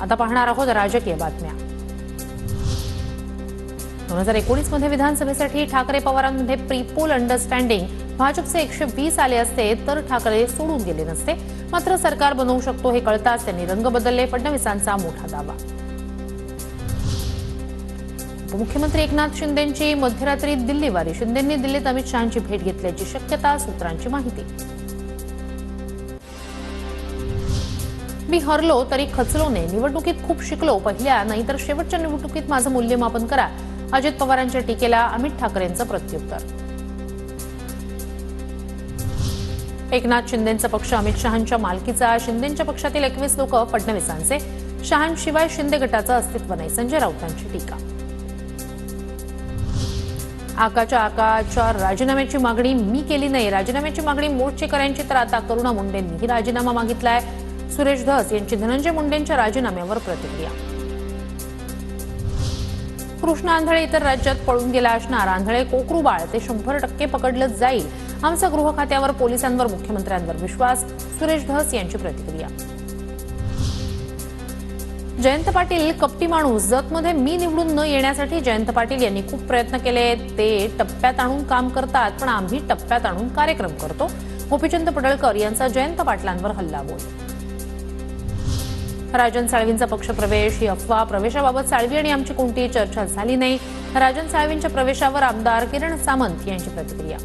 आता पाहणार आहोत राजकीय बातम्या। 2019 मध्ये विधानसभेसाठी ठाकरे पवारांमध्ये प्रीपोल अंडरस्टँडिंग भाजपचे 120 आले असते तर ठाकरे सोडून गेले नसते। मात्र सरकार बनवू शकतो हे कळताच त्यांनी रंग बदलले, फडणवीसांचा मोठा दावा। उपमुख्यमंत्री एकनाथ शिंदेंची मध्यरात्री दिल्लीवारी, शिंदेंनी दिल्लीत अमित शहांची भेट घेतल्याची शक्यता, सूत्रांची माहिती। मी हरलो तरी खचलो नाही, निवडणुकीत खूप शिकलो, पहिल्या नाही तर शेवटच्या निवडणुकीत माझं मूल्यमापन करा, अजित पवारांच्या टीकेला अमित ठाकरेंचं प्रत्युत्तर। एकनाथ शिंदेंचा पक्ष अमित शहांच्या मालकीचा, शिंदेंच्या पक्षातील 21 लोक फडणवीसांचे, शहांशिवाय शिंदे गटाचं अस्तित्व नाही, संजय राऊतांची टीका। आकाच्या राजीनाम्याची मागणी मी केली नाही, राजीनाम्याची मागणी मोर्चेकऱ्यांची तर आता करुणा मुंडेंनीही राजीनामा मागितलाय। सुरेश धस यांची धनंजय मुंडेंच्या राजीनाम्यावर प्रतिक्रिया। कृष्ण आंधळे इतर राज्यात पळून गेला असणार, आंधळे कोकरूबाळ ते 100% पकडलं जाईल, आमचा गृह खात्यावर पोलिसांवर मुख्यमंत्र्यांवर विश्वास, सुरेश धस यांची प्रतिक्रिया। जयंत पाटील कपटी माणूस, जतमध्ये मी निवडून न येण्यासाठी जयंत पाटील यांनी खूप प्रयत्न केले, ते टप्प्यात आणून काम करतात पण आम्ही टप्प्यात आणून कार्यक्रम करतो, गोपीचंद पडळकर यांचा जयंत पाटलांवर हल्लाबोल। राजन साळवींचा पक्षप्रवेश ही अफवा, प्रवेशाबाबत साळवी आणि आमची कोणतीही चर्चा झाली नाही, राजन साळवींच्या प्रवेशावर आमदार किरण सामंत यांची प्रतिक्रिया।